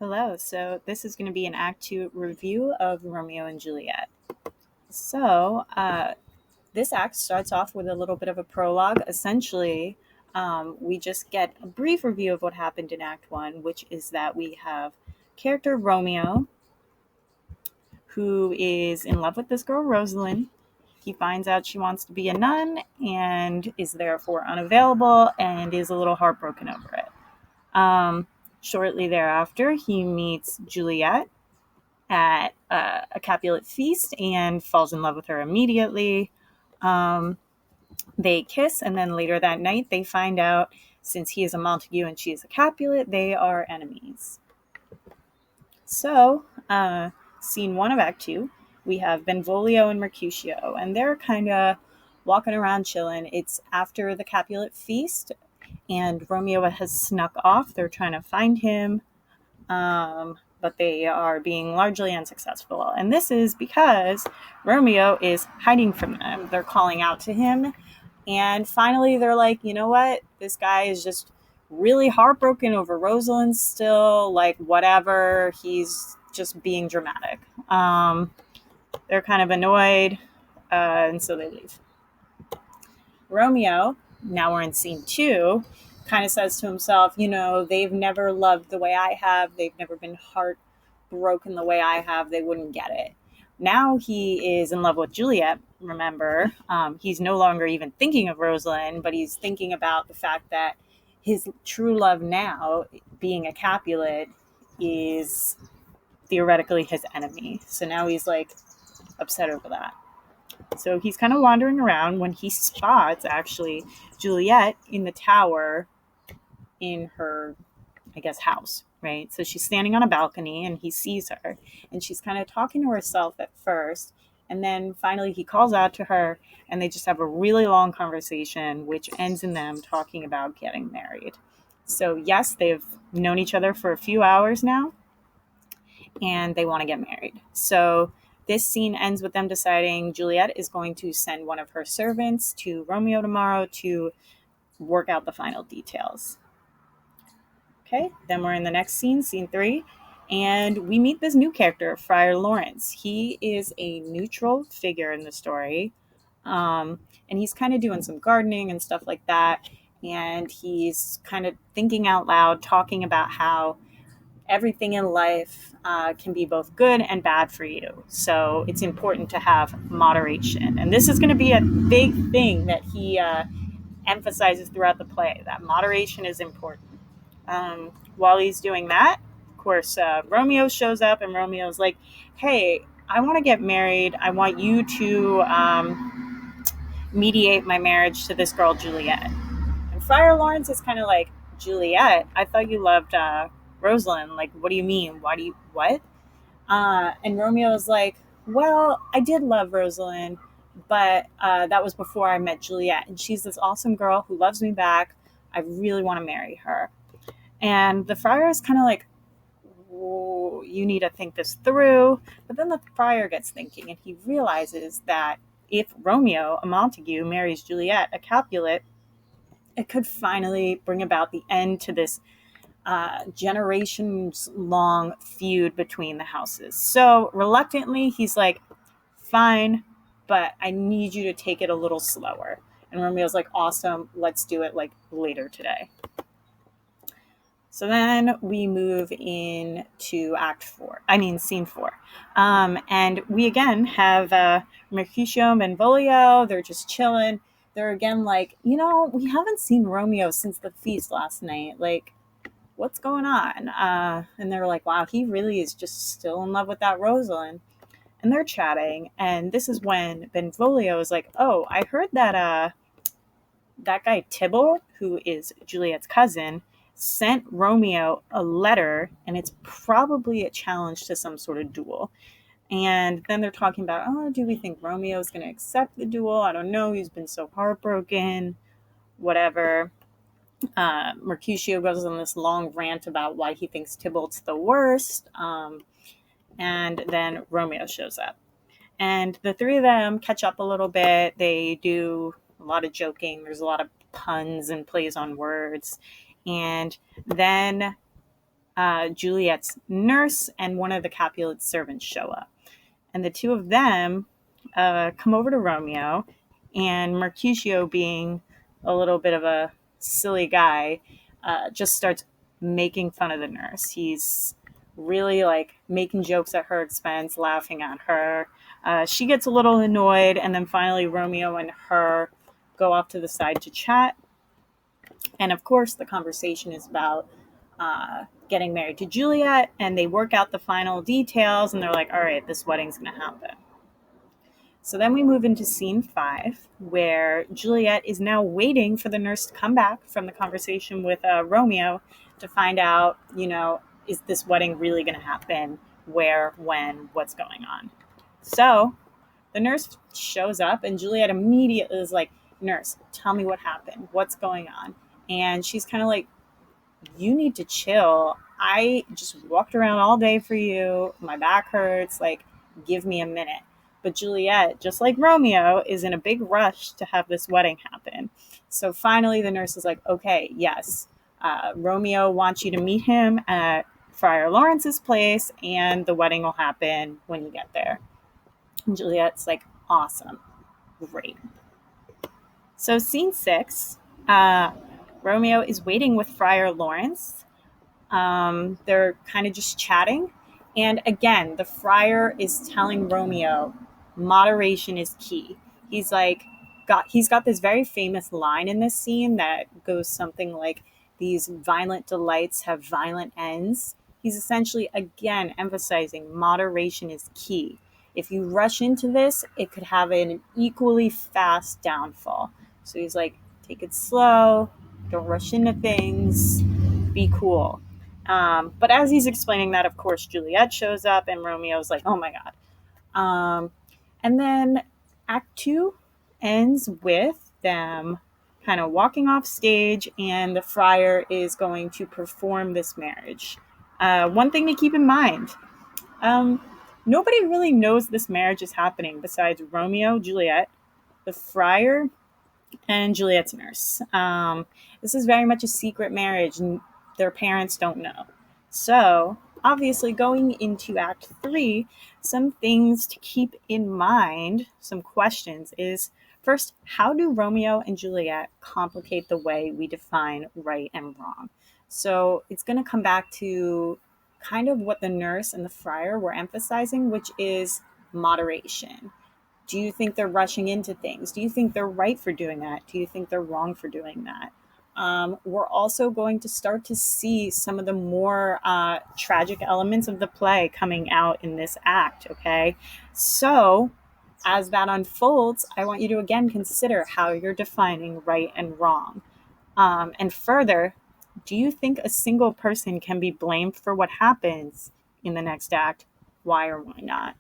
Hello. So this is going to be an Act Two review of Romeo and Juliet. So this act starts off with a little bit of a prologue. Essentially, we just get a brief review of what happened in Act One, which is that we have character Romeo, who is in love with this girl Rosalind. He finds out she wants to be a nun and is therefore unavailable and is a little heartbroken over it. Shortly thereafter, he meets Juliet at a Capulet feast and falls in love with her immediately. Um, they kiss, and then later that night, they find out since he is a Montague and she is a Capulet, they are enemies. So, scene one of Act Two, we have Benvolio and Mercutio, and they're kind of walking around chilling. It's after the Capulet feast, and Romeo has snuck off. They're trying to find him. But they are being largely unsuccessful. And this is because Romeo is hiding from them. They're calling out to him. And finally, they're like, you know what? This guy is just really heartbroken over Rosalind still. Like, whatever. He's just being dramatic. They're kind of annoyed. And so they leave. Romeo, now we're in scene two, kind of says to himself, they've never loved the way I have. They've never been heartbroken the way I have. They wouldn't get it. Now he is in love with Juliet, remember. He's no longer even thinking of Rosalind, but he's thinking about the fact that his true love now, being a Capulet, is theoretically his enemy. So now he's like upset over that. So he's kind of wandering around when he spots actually Juliet in the tower in her, I guess, house, right? So she's standing on a balcony and he sees her and she's kind of talking to herself at first. And then finally he calls out to her and they just have a really long conversation, which ends in them talking about getting married. So, yes, they've known each other for a few hours now and they want to get married. So, this scene ends with them deciding Juliet is going to send one of her servants to Romeo tomorrow to work out the final details. Okay, then we're in the next scene, scene three, and we meet this new character, Friar Lawrence. He is a neutral figure in the story, and he's kind of doing some gardening and stuff like that, and he's kind of thinking out loud, talking about how everything in life can be both good and bad for you. So it's important to have moderation. And this is going to be a big thing that he emphasizes throughout the play, that moderation is important. While he's doing that, of course, Romeo shows up and Romeo's like, hey, I want to get married. I want you to mediate my marriage to this girl, Juliet. And Friar Lawrence is kind of like, Juliet? I thought you loved Rosalind. Like, what do you mean? What? And Romeo is like, well, I did love Rosalind, but that was before I met Juliet. And she's this awesome girl who loves me back. I really want to marry her. And the friar is kind of like, you need to think this through. But then the friar gets thinking and he realizes that if Romeo, a Montague, marries Juliet, a Capulet, it could finally bring about the end to this generations long feud between the houses. So reluctantly, he's like, fine, but I need you to take it a little slower. And Romeo's like, awesome, let's do it like later today. So then we move into scene four. And we again have Mercutio and Benvolio. They're just chilling. They're again like, we haven't seen Romeo since the feast last night. Like, what's going on? And they're like, wow, he really is just still in love with that Rosalind. And they're chatting. And this is when Benvolio is like, oh, I heard that that guy Tybalt, who is Juliet's cousin, sent Romeo a letter, and it's probably a challenge to some sort of duel. And then they're talking about, oh, do we think Romeo's going to accept the duel? I don't know. He's been so heartbroken, whatever. Mercutio goes on this long rant about why he thinks Tybalt's the worst. And then Romeo shows up. And the three of them catch up a little bit. They do a lot of joking. There's a lot of puns and plays on words. And then Juliet's nurse and one of the Capulets' servants show up. And the two of them come over to Romeo, and Mercutio, being a little bit of a silly guy, just starts making fun of the nurse. He's really like making jokes at her expense, laughing at her. She gets a little annoyed, and then finally Romeo and her go off to the side to chat. And of course, the conversation is about getting married to Juliet, and they work out the final details, and they're like, all right, this wedding's going to happen. So then we move into scene 5, where Juliet is now waiting for the nurse to come back from the conversation with Romeo to find out, is this wedding really going to happen? Where, when, what's going on? So the nurse shows up, and Juliet immediately is like, nurse, tell me what happened. What's going on? And she's kind of like, you need to chill. I just walked around all day for you. My back hurts. Like, give me a minute. But Juliet, just like Romeo, is in a big rush to have this wedding happen. So finally, the nurse is like, okay, yes, Romeo wants you to meet him at Friar Lawrence's place, and the wedding will happen when you get there. And Juliet's like, awesome, great. So scene 6, Romeo is waiting with Friar Lawrence. They're kind of just chatting. And again, the friar is telling Romeo moderation is key. He's got this very famous line in this scene that goes something like, these violent delights have violent ends. He's essentially, again, emphasizing moderation is key. If you rush into this, it could have an equally fast downfall. So he's like, take it slow, don't rush into things, be cool. But as he's explaining that, of course, Juliet shows up, and Romeo's like, oh my God. And then Act 2 ends with them kind of walking off stage, and the friar is going to perform this marriage. One thing to keep in mind, nobody really knows this marriage is happening besides Romeo, Juliet, the friar, and Juliet's nurse. This is very much a secret marriage, and their parents don't know. So, obviously, going into Act 3, some things to keep in mind, some questions is, first, how do Romeo and Juliet complicate the way we define right and wrong? So, it's going to come back to kind of what the nurse and the friar were emphasizing, which is moderation. Do you think they're rushing into things? Do you think they're right for doing that? Do you think they're wrong for doing that? We're also going to start to see some of the more tragic elements of the play coming out in this act, okay? So, as that unfolds, I want you to again consider how you're defining right and wrong. And further, do you think a single person can be blamed for what happens in the next act? Why or why not?